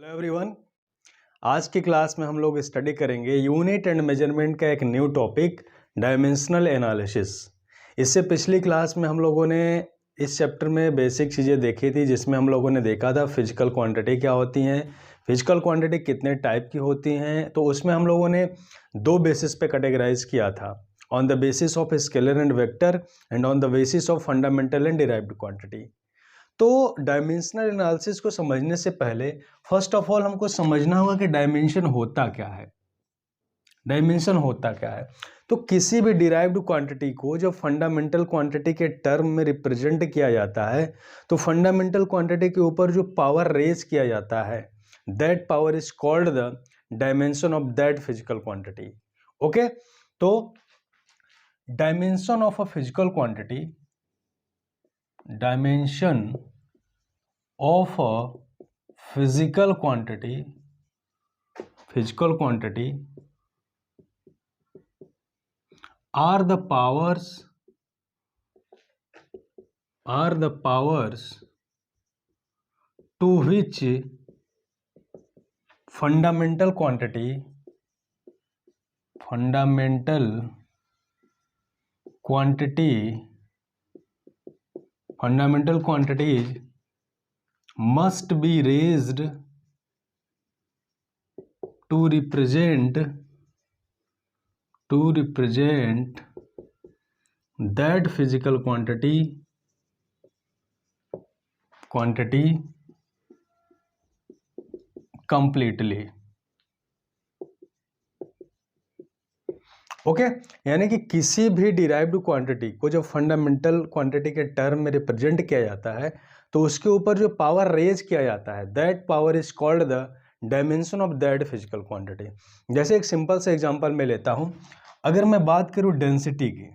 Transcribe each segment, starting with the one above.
Hello everyone. आज की class में हम लोग स्टडी करेंगे यूनिट एंड मेजरमेंट का एक न्यू टॉपिक डायमेंशनल एनालिसिस। इससे पिछली क्लास में हम लोगों ने इस चैप्टर में बेसिक चीज़ें देखी थी, जिसमें हम लोगों ने देखा था फिजिकल क्वांटिटी क्या होती हैं, फिजिकल क्वांटिटी कितने टाइप की होती हैं। तो उसमें हम लोगों ने दो बेसिस पे कैटेगराइज किया था, on the basis of scalar and vector and on the basis of fundamental and derived quantity. तो डायमेंशनल एनालिसिस को समझने से पहले फर्स्ट ऑफ ऑल हमको समझना होगा कि डायमेंशन होता क्या है। डायमेंशन होता क्या है? तो किसी भी डिराइव्ड क्वांटिटी को जब फंडामेंटल क्वांटिटी के टर्म में रिप्रेजेंट किया जाता है, तो फंडामेंटल क्वांटिटी के ऊपर जो पावर रेज किया जाता है, that power is called the dimension of that physical quantity. Okay, तो dimension of a physical quantity, dimension of a physical quantity are the powers to which fundamental quantities must be raised to represent that physical quantity completely। Okay, यानी कि किसी भी derived quantity को जब fundamental quantity के term में represent किया जाता है, तो उसके ऊपर जो पावर रेज किया जाता है, that power is called the dimension of that physical quantity. जैसे एक सिंपल से एग्जांपल मैं लेता हूं, अगर मैं बात करूं डेंसिटी की,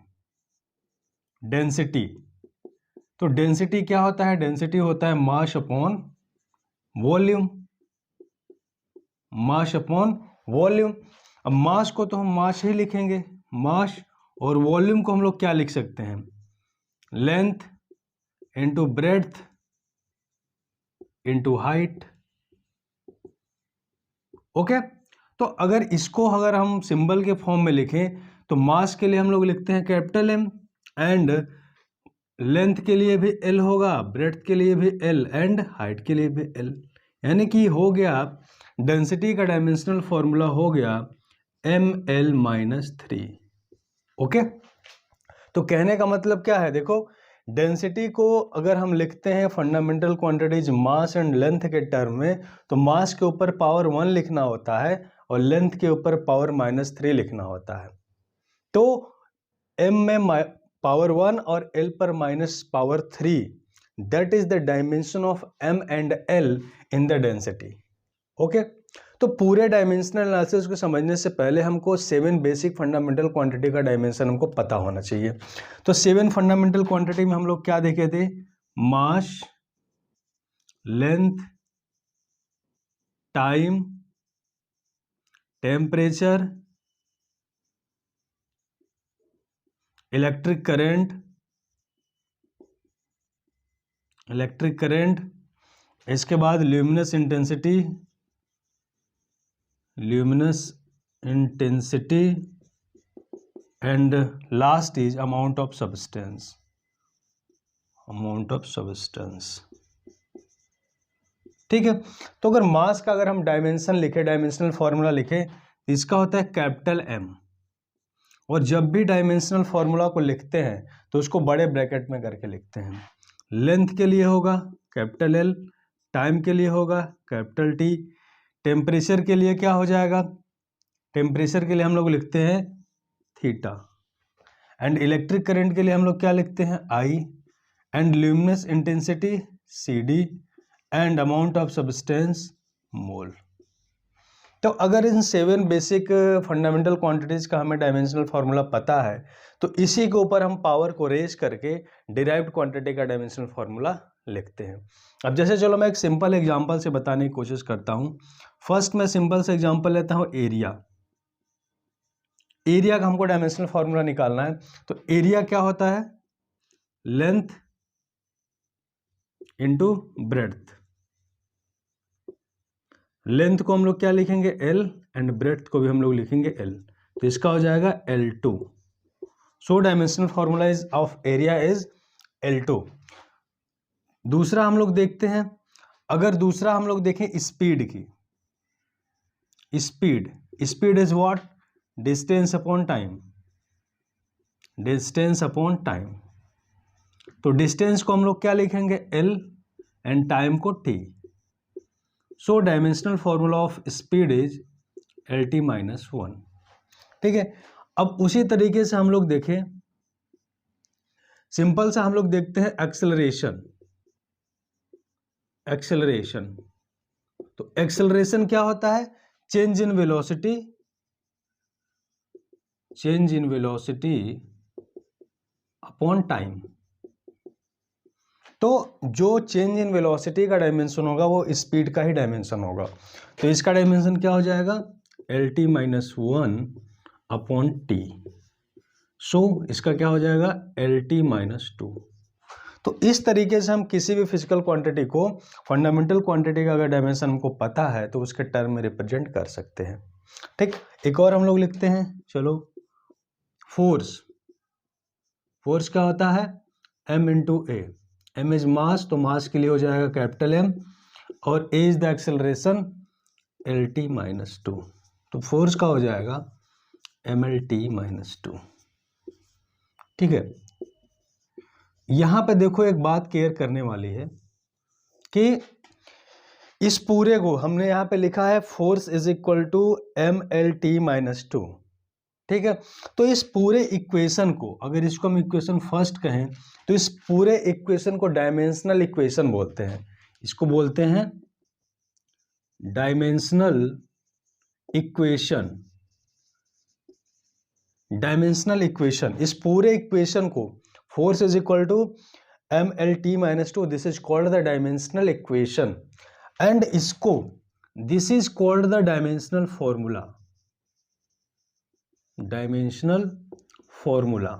तो डेंसिटी क्या होता है? डेंसिटी होता है मास अपॉन वॉल्यूम, अब मास को तो हम मास ही लिखेंगे, मास, और वॉल्यूम को हम लोग क्या लिख सकते हैं? Length into breadth into height. Okay, तो अगर हम सिंबल के फॉर्म में लिखें, तो मास के लिए हम लोग लिखते हैं कैपिटल एम, एंड लेंथ के लिए भी एल होगा, ब्रेड्थ के लिए भी एल, एंड हाइट के लिए भी एल। यानी कि हो गया डेंसिटी का डायमेंशनल फॉर्मूला हो गया ml-3। ओके, तो कहने का मतलब क्या है? देखो, डेंसिटी को अगर हम लिखते हैं fundamental quantities mass and length के टर्म में, तो मास के ऊपर पावर 1 लिखना होता है और लेंथ के ऊपर पावर -3 लिखना होता है। तो m में पावर 1 और l पर power -3, that is the dimension of m and l in the density. Okay, तो पूरे डायमेंशनल एनालिसिस को समझने से पहले हमको 7 बेसिक फंडामेंटल क्वांटिटी का डायमेंशन हमको पता होना चाहिए। तो 7 फंडामेंटल क्वांटिटी में हम लोग क्या देखे थे? Mass, length, time, temperature, electric current, इसके बाद luminous intensity, and last is amount of substance. ठीक है, तो अगर मास का हम डायमेंशन लिखे, डायमेंशनल फॉर्मूला लिखे, इसका होता है कैपिटल M, और जब भी डायमेंशनल फॉर्मूला को लिखते हैं तो उसको बड़े ब्रैकेट में करके लिखते हैं। लेंथ के लिए होगा कैपिटल L, टाइम के लिए होगा कैपिटल T, टेम्परेचर के लिए क्या हो जाएगा? टेम्परेचर के लिए हम लोग लिखते हैं थीटा, एंड इलेक्ट्रिक करंट के लिए हम लोग क्या लिखते हैं? I, and luminous intensity CD, and amount of substance mole. तो अगर इन 7 बेसिक फंडामेंटल क्वांटिटीज का हमें डायमेंशनल फॉर्मूला पता है, तो इसी के ऊपर हम पावर को रेज करके डिराइव्ड क्वांटिटी का डायमेंशनल फॉर्मूला लिखते हैं। अब जैसे चलो मैं एक सिंपल एग्जांपल से बताने की कोशिश करता हूं। फर्स्ट मैं सिंपल से एग्जांपल लेता हूं एरिया का हमको डायमेंशनल फॉर्मूला निकालना है। तो एरिया क्या होता है? Length into breadth. लेंथ को हम लोग क्या लिखेंगे L एंड ब्रेड्थ को भी हम लोग लिखेंगे L, तो इसका हो जाएगा L2। So dimensional formula is of area is L2। दूसरा हम लोग देखते हैं, अगर दूसरा हम लोग देखें स्पीड की, speed is what, distance upon time, distance upon time. तो डिस्टेंस को हम लोग क्या लिखेंगे L एंड टाइम को T। So dimensional formula of speed is LT-1। ठीक है। अब उसी तरीके से हम लोग देखें, सिंपल सा हम लोग देखते हैं एक्सेलरेशन। तो एक्सेलरेशन क्या होता है, change in velocity upon time. तो जो चेंज इन वेलोसिटी का डायमेंशन होगा वो स्पीड का ही डायमेंशन होगा। तो इसका डायमेंशन क्या हो जाएगा, LT-1 अपॉन T। सो इसका क्या हो जाएगा, LT-2। तो इस तरीके से हम किसी भी फिजिकल क्वांटिटी को, फंडामेंटल क्वांटिटी का अगर डायमेंशन हमको पता है तो उसके टर्म में रिप्रेजेंट कर सकते हैं। ठीक, एक और हम लोग लिखते हैं, चलो। फोर्स क्या होता है, M into A. M is mass, तो मास के लिए हो जाएगा कैपिटल M, और A is the acceleration, LT-2। तो फोर्स का हो जाएगा MLT-2। ठीक है। यहां पे देखो एक बात क्लियर करने वाली है कि इस पूरे को हमने यहां पे लिखा है force is equal to MLT-2। ठीक है। तो इस पूरे इक्वेशन को, अगर इसको हम इक्वेशन फर्स्ट कहें, तो इस पूरे इक्वेशन को डायमेंशनल इक्वेशन बोलते हैं। इसको बोलते हैं डायमेंशनल इक्वेशन। इस पूरे इक्वेशन को, force is equal to MLT-2, this is called the dimensional equation, and इसको, this is called the dimensional formula.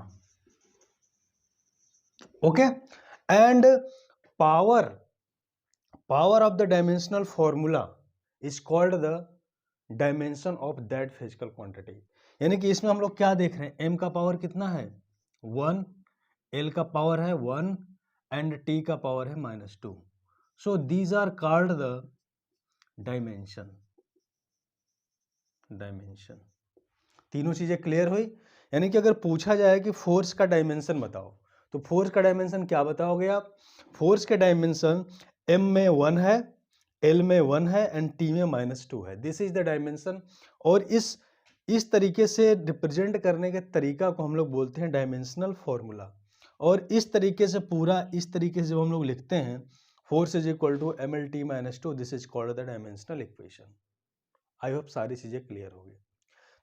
Okay. And power of the dimensional formula is called the dimension of that physical quantity. यानी कि इसमें हम लोग क्या देख रहे हैं, M का पावर कितना है 1, L का पावर है 1 एंड T का पावर है -2। So these are called the dimension. तीनों चीजें क्लियर हुई। यानी कि अगर पूछा जाए कि फोर्स का डायमेंशन बताओ, तो फोर्स का डायमेंशन क्या बताओगे आप, फोर्स के डायमेंशन M में 1 है, L में 1 है एंड T में -2 है। This is the dimension. और इस तरीके से रिप्रेजेंट करने के तरीका को हम लोग बोलते हैं डायमेंशनल फॉर्मूला। और इस तरीके से इस तरीके से जब हम लोग लिखते हैं, force is equal to MLT-2, this is called the dimensional equation. I hope सारी चीजें क्लियर होगी।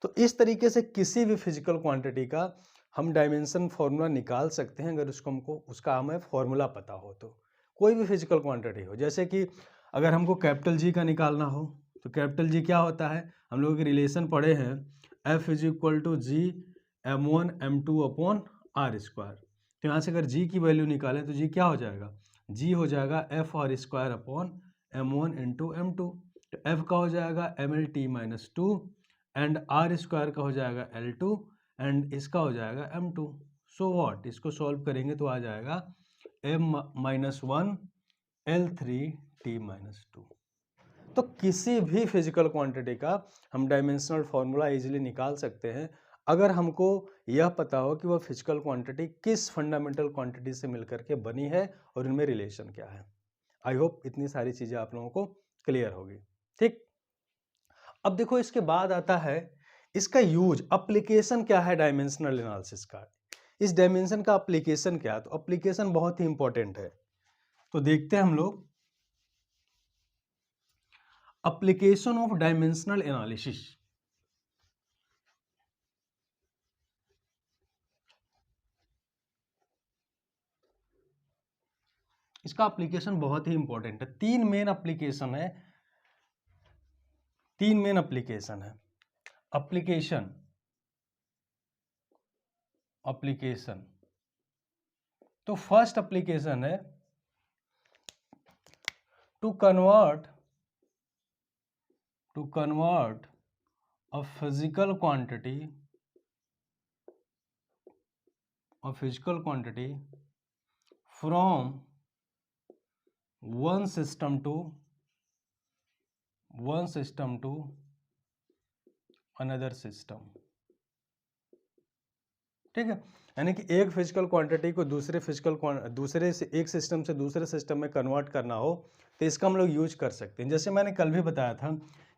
तो इस तरीके से किसी भी फिजिकल क्वांटिटी का हम डायमेंशन फॉर्मूला निकाल सकते हैं, अगर उसका हमें फॉर्मूला पता हो तो। कोई भी फिजिकल क्वांटिटी हो, जैसे कि अगर हमको कैपिटल G का निकालना हो, तो कैपिटल G क्या होता है, हम लोग रिलेशन पढ़े हैं, F is equal to G M1 M2 upon R square. तो यहाँ से अगर G की वैल्यू निकालें तो G क्या हो जाएगा, G हो जाएगा FR square upon M1 into M2। तो F का हो जाएगा MLT-2 एंड R स्क्वायर का हो जाएगा L2 एंड इसका हो जाएगा M2। सो व्हाट, इसको सॉल्व करेंगे तो आ जाएगा M-1 L3T-2। तो किसी भी फिजिकल क्वांटिटी का हम डायमेंशनल फॉर्मूला इजीली निकाल सकते हैं, अगर हमको यह पता हो कि वह फिजिकल क्वांटिटी किस फंडामेंटल क्वांटिटी से मिलकर के बनी है और इनमें रिलेशन क्या है। आई होप इतनी सारी चीजें आप लोगों को क्लियर होगी। ठीक, अब देखो इसके बाद आता है इसका यूज, एप्लीकेशन क्या है डायमेंशनल एनालिसिस का, इस डायमेंशन का एप्लीकेशन क्या है। तो एप्लीकेशन बहुत ही इंपॉर्टेंट है, तो देखते हैं हम लोग एप्लीकेशन ऑफ डायमेंशनल एनालिसिस। इसका एप्लीकेशन बहुत ही इंपॉर्टेंट है। तीन मेन एप्लीकेशन है। एप्लीकेशन तो फर्स्ट एप्लीकेशन है to convert to convert a physical quantity from one system to another system। ठीक है, यानी कि एक फिजिकल क्वांटिटी को दूसरे से एक सिस्टम से दूसरे सिस्टम में कन्वर्ट करना हो तो इसका हम लोग यूज कर सकते हैं। जैसे मैंने कल भी बताया था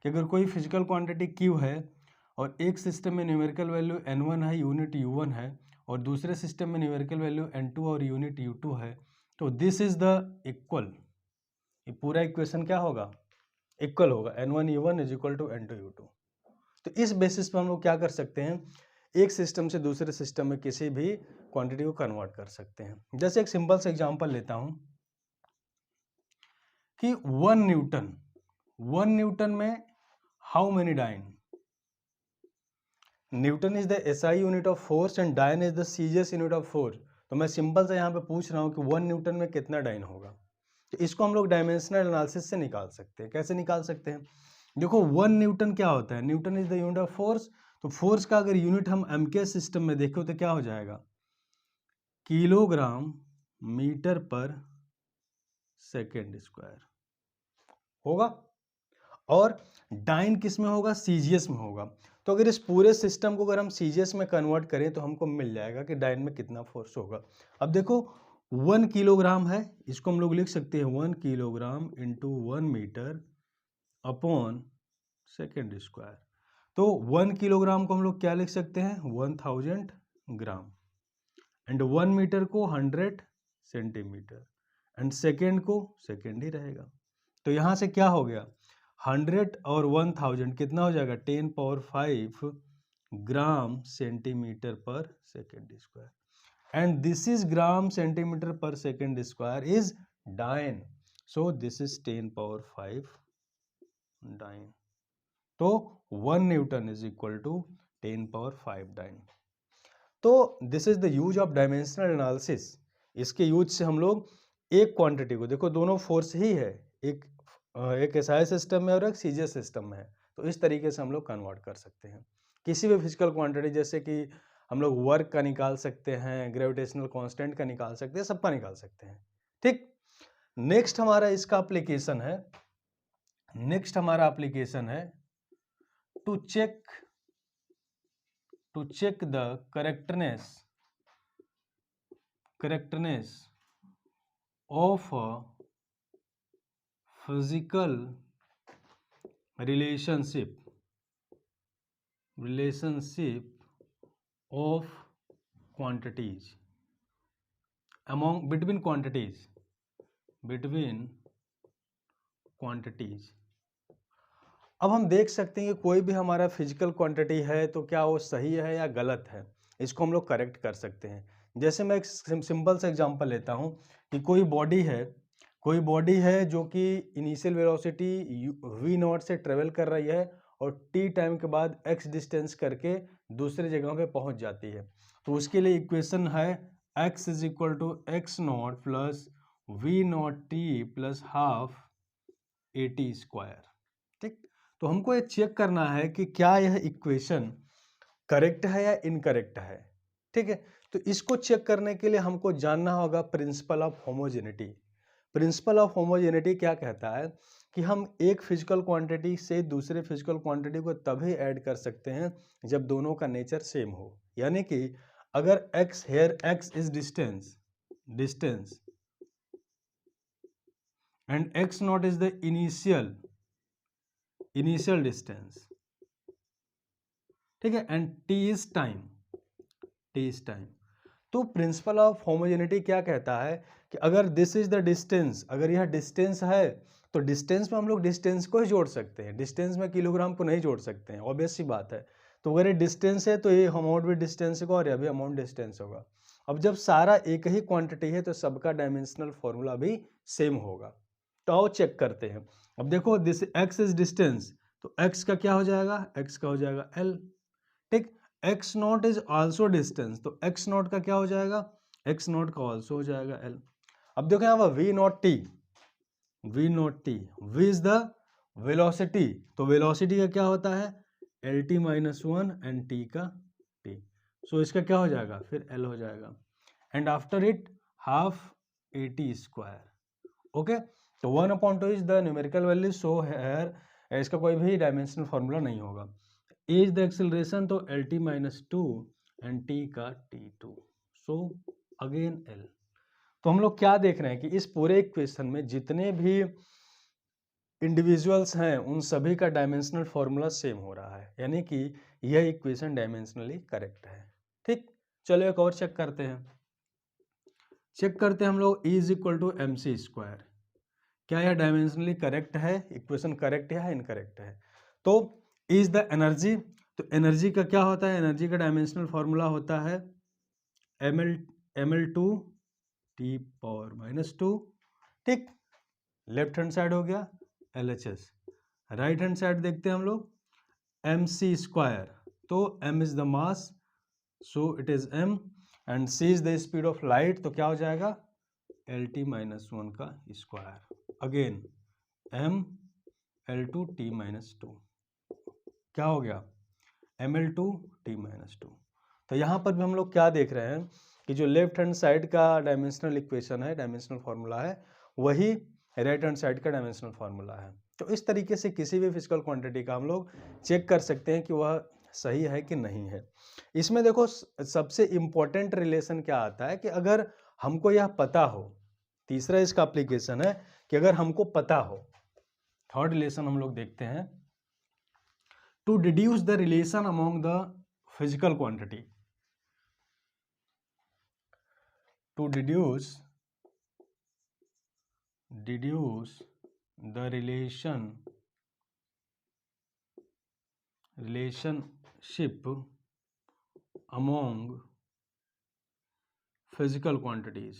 कि अगर कोई फिजिकल क्वांटिटी Q है और एक सिस्टम में न्यूमेरिकल वैल्यू N1 है, यूनिट U1 है, और दूसरे सिस्टम में न्यूमेरिकल वैल्यू N2 और यूनिट U2 है, तो दिस इज द इक्वल, ये पूरा इक्वेशन क्या होगा, इक्वल होगा, N1 U1 is equal to N2 U2। तो इस बेसिस पर हम लोग क्या कर सकते हैं, एक सिस्टम से दूसरे सिस्टम में किसी भी क्वांटिटी को कन्वर्ट कर सकते हैं। जैसे एक सिंपल सा एग्जांपल लेता हूं कि 1 न्यूटन में how many dyne, newton is the SI unit of force and dyne is the CGS unit of force. तो मैं सिंपल सा यहाँ पे पूछ रहा हूँ कि 1 न्यूटन में कितना डाइन होगा, तो इसको हम लोग डायमेंशनल एनालिसिस से निकाल सकते हैं। कैसे निकाल सकते हैं, देखो 1 न्यूटन क्या होता है, Newton is the unit of force, तो फोर्स का अगर यूनिट हम एमके सिस्टम में देखें तो क्या हो जाएगा, किलोग्राम मीटर पर सेकेंड स्क्वायर होगा, और डाइन किस में होगा, सीजीएस में होगा। तो अगर इस पूरे सिस्टम को अगर हम सीजीएस में कन्वर्ट करें तो हमको मिल जाएगा कि डाइन में कितना फोर्स होगा। अब देखो 1 किलोग्राम है, इसको हम लोग लिख सकते हैं 1 kilogram into 1 metre upon second square. तो 1 किलोग्राम को हम लोग क्या लिख सकते हैं, 1000 ग्राम, एंड 1 मीटर को 100 सेंटीमीटर, एंड सेकेंड को सेकेंड ही रहेगा। तो यहां से क्या हो गया, 100 और 1000 कितना हो जाएगा, 10 power 5 gram centimetre per second square, and this is gram centimetre per second square is dyne, so this is 10 power 5 dyne. तो 1 newton is equal to 10 power 5 dyne. तो this is the use of dimensional analysis. इसके use से हम लोग एक quantity को, देखो दोनों फोर्स ही है, एक एसआई सिस्टम में और एक सीजीएस सिस्टम में है, तो इस तरीके से हम लोग कन्वर्ट कर सकते हैं किसी भी फिजिकल क्वांटिटी। जैसे कि हम लोग वर्क का निकाल सकते हैं, ग्रेविटेशनल कांस्टेंट का निकाल सकते हैं, सबका निकाल सकते हैं। ठीक, नेक्स्ट हमारा इसका एप्लीकेशन है to check the correctness of a physical relationship of quantities between quantities। अब हम देख सकते हैं कि कोई भी हमारा फिजिकल क्वांटिटी है तो क्या वो सही है या गलत है, इसको हम लोग करेक्ट कर सकते हैं। जैसे मैं एक सिंपल सा एग्जांपल लेता हूं कि कोई बॉडी है जो कि इनिशियल वेलोसिटी v0 से ट्रेवल कर रही है और t टाइम के बाद x डिस्टेंस करके दूसरे जगह पे पहुंच जाती है। तो उसके लिए इक्वेशन है x is equal to x0 plus v0t plus half at square. ठीक, तो हमको ये चेक करना है कि क्या यह इक्वेशन करेक्ट है या इनकरेक्ट है। ठीक है, तो इसको चेक करने के लिए हमको जानना होगा principle of homogeneity. Principle of homogeneity क्या कहता है कि हम एक फिजिकल क्वांटिटी से दूसरे फिजिकल क्वांटिटी को तभी ऐड कर सकते हैं जब दोनों का नेचर सेम हो। यानी कि अगर x is distance and x0 is the initial distance, ठीक है, एंड t इज टाइम, तो प्रिंसिपल ऑफ होमोजेनिटी क्या कहता है कि अगर दिस इज द डिस्टेंस, अगर यह डिस्टेंस है तो डिस्टेंस में हम लोग डिस्टेंस को ही जोड़ सकते हैं, डिस्टेंस में किलोग्राम को नहीं जोड़ सकते हैं, ऑब्वियस सी बात है। तो अगर ये डिस्टेंस है तो ये अमाउंट भी डिस्टेंस होगा और यह भी अमाउंट डिस्टेंस होगा। अब जब सारा एक ही क्वांटिटी है तो सबका डायमेंशनल फॉर्मूला भी सेम होगा। तो आओ चेक करते हैं। अब देखो दिस x इज डिस्टेंस, तो x का क्या हो जाएगा, x का हो जाएगा l। ठीक, x0 इज आल्सो डिस्टेंस, तो x0 का क्या हो जाएगा, x0 का आल्सो हो जाएगा l। अब देखो यहाँ पर v0t, v is the velocity, तो वेलोसिटी का क्या होता है L T minus one and T का टी, सो इसका क्या हो जाएगा फिर एल हो जाएगा, and after it half a T square. Okay, तो 1/2 is the numerical value, so here इसका कोई भी डायमेंशनल फॉर्मूला नहीं होगा। इज द एक्सेलरेशन, तो L T minus two and T का T two, so again L. तो हम लोग क्या देख रहे हैं कि इस पूरे इक्वेशन में जितने भी इंडिविजुअल्स हैं उन सभी का डायमेंशनल फॉर्मूला सेम हो रहा है, यानी कि यह इक्वेशन डायमेंशनली करेक्ट है। ठीक, चलो एक और चेक करते हैं। हम लोग E is equal to M C square, क्या यह डायमेंशनली करेक्ट है, इक्वेशन करेक्ट है या इनकरेक्ट है। तो इज द एनर्जी, तो एनर्जी का क्या होता है, एनर्जी का डायमेंशनल फॉर्मूला होता है ml2 T power minus two. ठीक, लेफ्ट हैंड साइड हो गया LHS, राइट हैंड साइड देखते हैं हम लोग mc स्क्वायर, तो m is the mass, so it is m, and c is the speed of light, तो क्या हो जाएगा lt माइनस वन का square, again m l2 t minus two, क्या हो गया ml2 t माइनस टू। तो यहाँ पर भी हम लोग क्या देख रहे हैं कि जो लेफ्ट हैंड साइड का डायमेंशनल इक्वेशन है, डायमेंशनल फॉर्मूला है, वही राइट हैंड साइड का डायमेंशनल फॉर्मूला है। तो इस तरीके से किसी भी फिजिकल क्वांटिटी का हम लोग चेक कर सकते हैं कि वह सही है कि नहीं है। इसमें देखो सबसे इम्पोर्टेंट रिलेशन क्या आता है कि अगर हमको यह पता हो, तीसरा इसका एप्लीकेशन है कि अगर हमको पता हो, थर्ड रिलेशन हम लोग देखते हैं, to deduce the relation among the physical quantity, to deduce the relationship among physical quantities,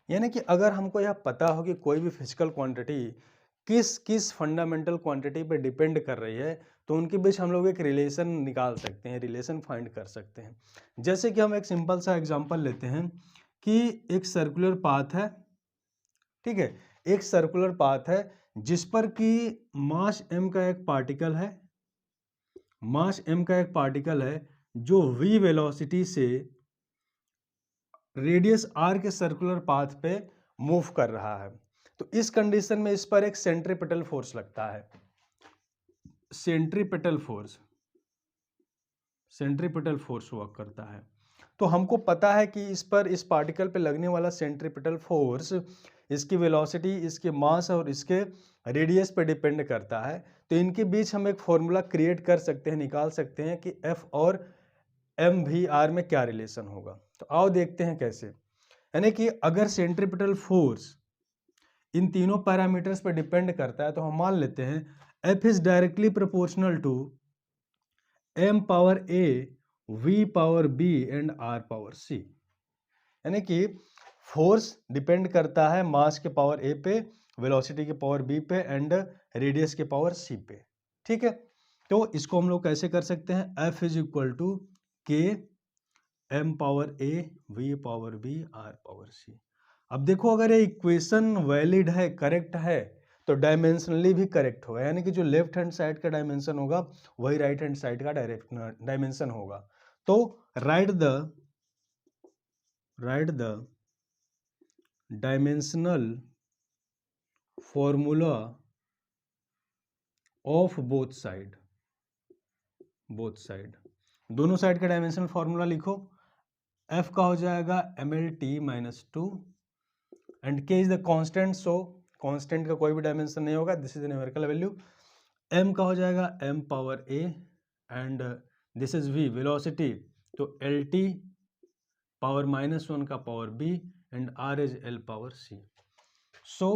यानी कि अगर हमको यह पता हो कि कोई भी फिजिकल क्वांटिटी किस फंडामेंटल क्वांटिटी पे डिपेंड कर रही है, तो उनके बीच हम लोग एक रिलेशन निकाल सकते हैं, रिलेशन फाइंड कर सकते हैं। जैसे कि हम एक सिंपल सा एग्जांपल लेते हैं कि एक सर्कुलर पाथ है, ठीक है, एक सर्कुलर पाथ है जिस पर कि मास m का एक पार्टिकल है, जो v वेलोसिटी से रेडियस r के सर्कुलर पाथ पे मूव कर रहा है। तो इस कंडीशन में इस पर एक सेंट्रीपिटल फोर्स लगता है, सेंट्रीपिटल फोर्स वर्क करता है। तो हमको पता है कि इस पार्टिकल पे लगने वाला सेंट्रीपिटल फोर्स इसकी वेलोसिटी, इसके मास और इसके रेडियस पे डिपेंड करता है। तो इनके बीच हम एक फॉर्मूला क्रिएट कर सकते हैं, निकाल सकते हैं कि F और mvr में क्या रिलेशन होगा। तो आओ देखते हैं कैसे। यानी कि अगर सेंट्रीपिटल फोर्स इन तीनों पैरामीटर्स पर डिपेंड करता है, तो हम मान लेते हैं F is directly proportional to m power a v power b and r power c, यानी कि फोर्स डिपेंड करता है मास के पावर a पे, वेलोसिटी के पावर b पे एंड रेडियस के पावर c पे। ठीक है, तो इसको हम लोग कैसे कर सकते हैं, F is equal to k m power a v power b r power c। अब देखो अगर ये इक्वेशन वैलिड है, करेक्ट है, तो डायमेंशनली भी करेक्ट होगा, यानी कि जो लेफ्ट हैंड साइड का डायमेंशन होगा वही राइट हैंड साइड का डायमेंशन होगा। तो right the dimensional formula of both side, दोनों साइड का डायमेंशनल फॉर्मूला लिखो। F का हो जाएगा mlt minus two and k is the constant, so constant का कोई भी डायमेंशन नहीं होगा, this is the numerical value. m का हो जाएगा m power a and this is v velocity, तो lt पावर माइनस वन का power b and r is l power c। सो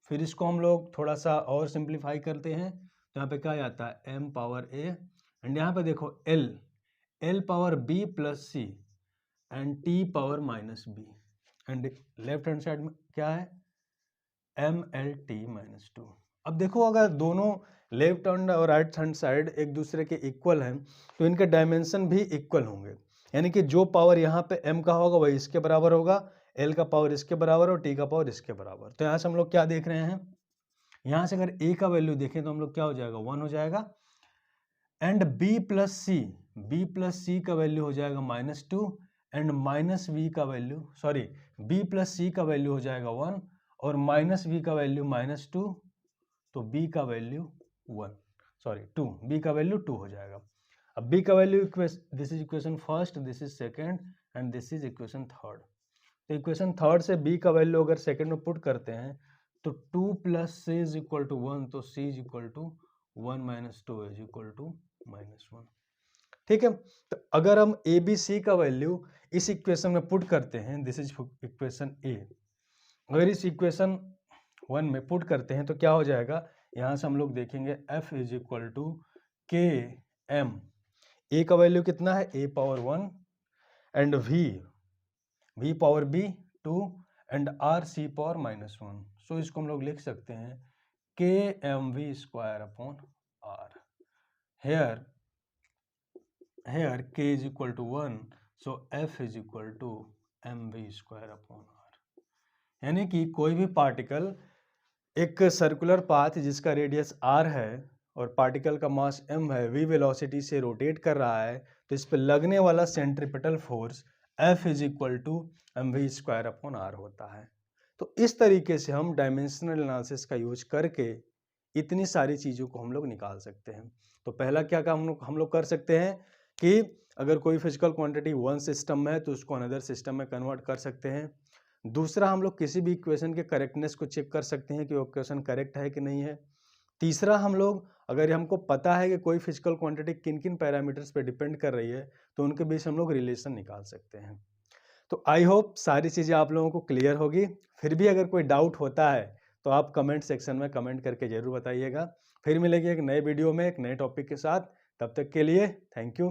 फिर इसको हम लोग थोड़ा सा और सिंप्लीफाई करते हैं, तो यहाँ पे क्या आता है m पावर a एंड यहाँ पे देखो l power b plus c and t power minus b and left hand side में क्या है mlt माइनस टू। अब देखो अगर दोनों लेफ्ट हैंड और राइट हैंड साइड एक दूसरे के इक्वल हैं, तो इनके डायमेंशन भी इक्वल होंगे, यानी कि जो पावर यहाँ पे m का होगा वही इसके बराबर होगा, L का पावर इसके बराबर और T का पावर इसके बराबर। तो यहाँ से हम लोग क्या देख रहे हैं, यहाँ से अगर A का वैल्यू देखें तो हम लोग क्या हो जाएगा, 1 हो जाएगा। एंड B प्लस C का वैल्यू हो जाएगा -2 एंड -V का वैल्यू B प्लस C का वैल्यू हो जाएगा 1 और -V का वैल्यू -2, तो B का वैल्यू 2, B का वैल्यू 2 हो जाएगा। अब B का value, this is equation first, this is second and this is equation third. तो इक्वेशन थर्ड से B का वैल्यू अगर सेकेंड में पुट करते हैं तो 2 + C = 1, तो C = 1 - 2 = -1। ठीक है, तो अगर हम ABC का वैल्यू इस इक्वेशन में पुट करते हैं, दिस इज इक्वेशन A, अगर इस इक्वेशन 1 में पुट करते हैं तो क्या हो जाएगा, यहाँ से हम लोग देखेंगे F = Km, A का वैल्यू कितना है, A power 1 and V power B 2 and R C power -1। सो इसको हम लोग लिख सकते हैं KmV²/R। Here K = 1, so F = mv²/R। यानी कि कोई भी पार्टिकल एक सर्कुलर पाथ जिसका रेडियस r है और पार्टिकल का मास m है, v वेलोसिटी से रोटेट कर रहा है, तो इस पर लगने वाला सेंट्रीपिटल फोर्स F = mv²/R होता है। तो इस तरीके से हम डायमेंशनल एनालिसिस का यूज करके इतनी सारी चीज़ों को हम लोग निकाल सकते हैं। तो पहला क्या काम हम लोग कर सकते हैं कि अगर कोई फिजिकल क्वांटिटी वन सिस्टम में है तो उसको अनदर सिस्टम में कन्वर्ट कर सकते हैं। दूसरा, हम लोग किसी भी इक्वेशन के करेक्टनेस को चेक कर सकते हैं कि वो इक्वेशन करेक्ट है कि नहीं है। तीसरा, हम लोग अगर हमको पता है कि कोई फिजिकल क्वांटिटी किन किन पैरामीटर्स पे डिपेंड कर रही है तो उनके बीच हम लोग रिलेशन निकाल सकते हैं। तो आई होप सारी चीज़ें आप लोगों को क्लियर होगी। फिर भी अगर कोई डाउट होता है तो आप कमेंट सेक्शन में कमेंट करके ज़रूर बताइएगा। फिर मिलेंगे एक नए वीडियो में एक नए टॉपिक के साथ। तब तक के लिए थैंक यू।